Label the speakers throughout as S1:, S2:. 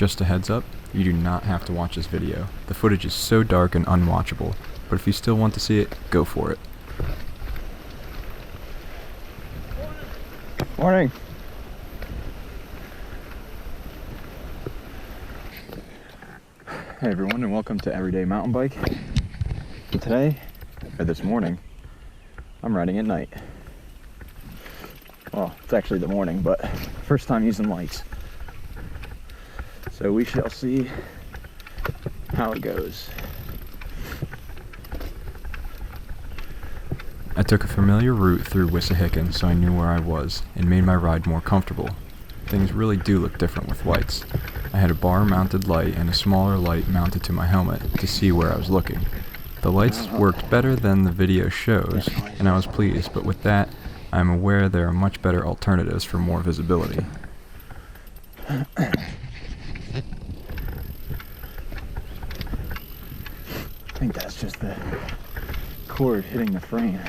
S1: Just a heads up, you do not have to watch this video. The footage is so dark and unwatchable, but if you still want to see it, go for it.
S2: Morning. Hey everyone, and welcome to Everyday Mountain Bike. And today, or this morning, I'm riding at night. Well, it's actually the morning, but first time using lights. So we shall see how it goes.
S1: I took a familiar route through Wissahickon so I knew where I was, and made my ride more comfortable. Things really do look different with lights. I had a bar-mounted light and a smaller light mounted to my helmet to see where I was looking. The lights worked better than the video shows, and I was pleased, but with that, I am aware there are much better alternatives for more visibility.
S2: I think that's just the cord hitting the frame.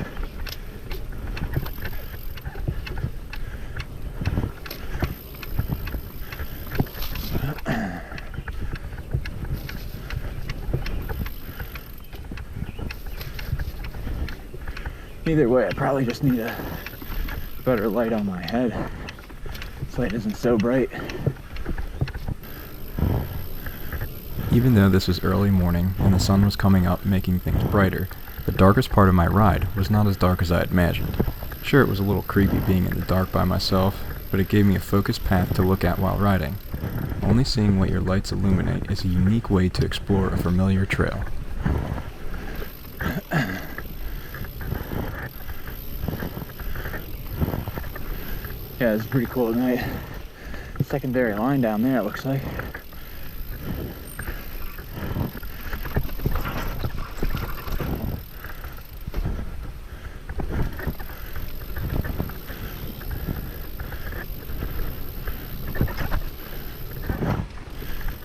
S2: Either way, I probably just need a better light on my head. This light isn't so bright.
S1: Even though this was early morning and the sun was coming up making things brighter, the darkest part of my ride was not as dark as I had imagined. Sure, it was a little creepy being in the dark by myself, but it gave me a focused path to look at while riding. Only seeing what your lights illuminate is a unique way to explore a familiar trail.
S2: Yeah, it's pretty cool at night. Secondary line down there, it looks like.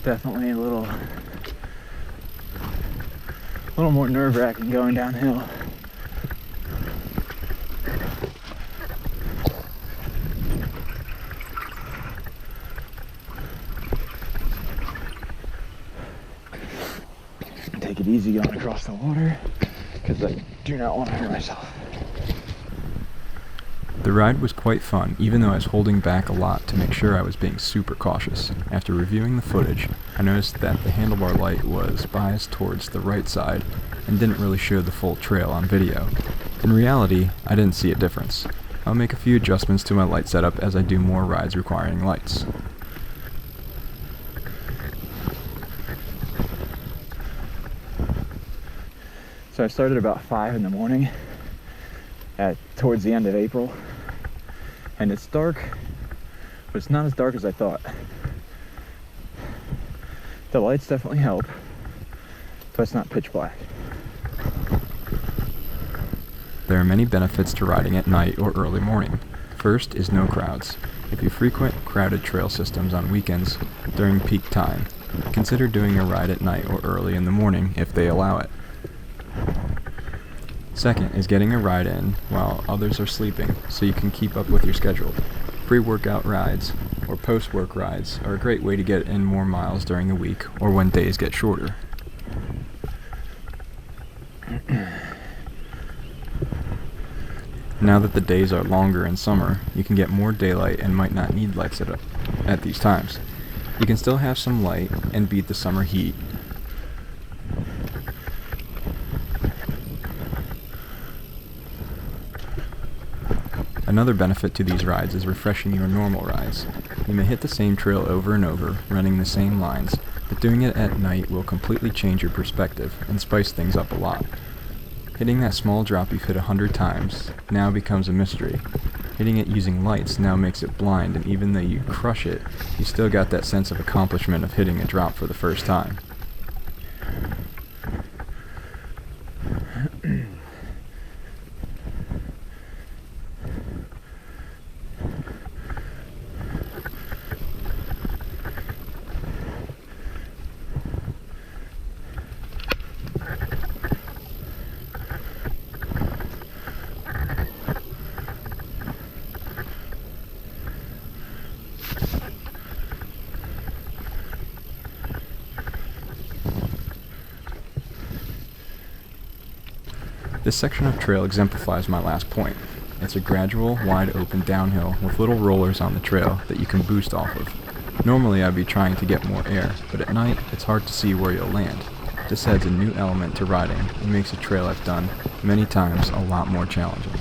S2: Definitely a little more nerve-wracking going downhill. Take it easy going across the water, because I do not want to hurt myself.
S1: The ride was quite fun, even though I was holding back a lot to make sure I was being super cautious. After reviewing the footage, I noticed that the handlebar light was biased towards the right side and didn't really show the full trail on video. In reality, I didn't see a difference. I'll make a few adjustments to my light setup as I do more rides requiring lights.
S2: So I started about 5 in the morning towards the end of April, and it's dark, but it's not as dark as I thought. The lights definitely help, but it's not pitch black.
S1: There are many benefits to riding at night or early morning. First is no crowds. If you frequent crowded trail systems on weekends during peak time, consider doing a ride at night or early in the morning if they allow it. Second is getting a ride in while others are sleeping so you can keep up with your schedule. Pre-workout rides or post-work rides are a great way to get in more miles during the week or when days get shorter. Now that the days are longer in summer, you can get more daylight and might not need lights at these times. You can still have some light and beat the summer heat. Another benefit to these rides is refreshing your normal rides. You may hit the same trail over and over, running the same lines, but doing it at night will completely change your perspective and spice things up a lot. Hitting that small drop you've hit 100 times now becomes a mystery. Hitting it using lights now makes it blind, and even though you crush it, you still got that sense of accomplishment of hitting a drop for the first time. This section of trail exemplifies my last point. It's a gradual, wide open downhill with little rollers on the trail that you can boost off of. Normally I'd be trying to get more air, but at night it's hard to see where you'll land. This adds a new element to riding and makes a trail I've done many times a lot more challenging.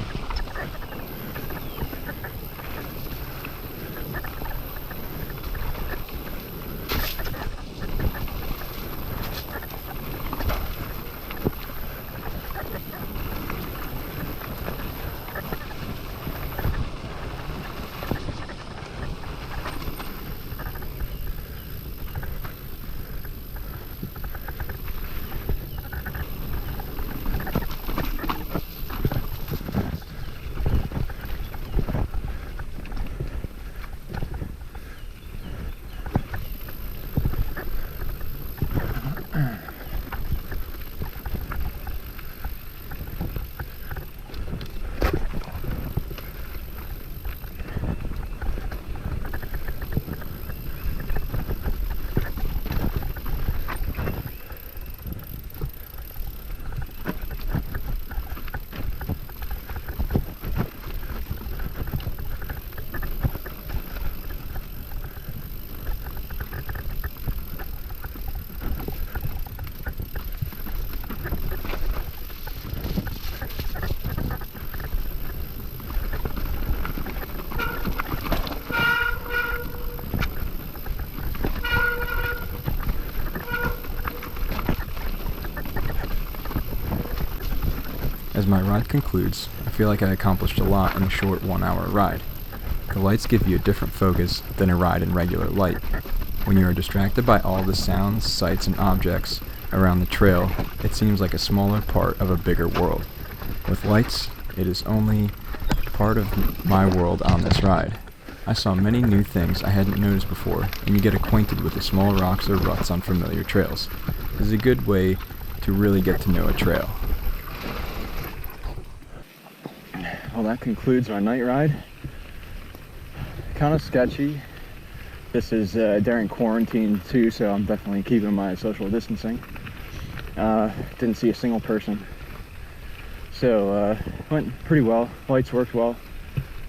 S1: As my ride concludes, I feel like I accomplished a lot in a short 1 hour ride. The lights give you a different focus than a ride in regular light. When you are distracted by all the sounds, sights, and objects around the trail, it seems like a smaller part of a bigger world. With lights, it is only part of my world on this ride. I saw many new things I hadn't noticed before, and you get acquainted with the small rocks or ruts on familiar trails. This is a good way to really get to know a trail.
S2: Well, that concludes my night ride. Kind of sketchy. This is during quarantine too, so I'm definitely keeping my social distancing. Didn't see a single person. So went pretty well. Lights worked well.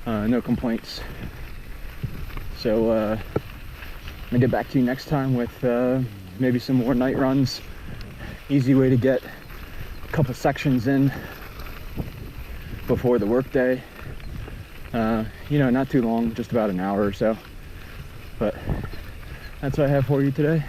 S2: No complaints. So I'll get back to you next time with maybe some more night runs. Easy way to get a couple sections in before the workday. Not too long, just about an hour or so. But that's what I have for you today.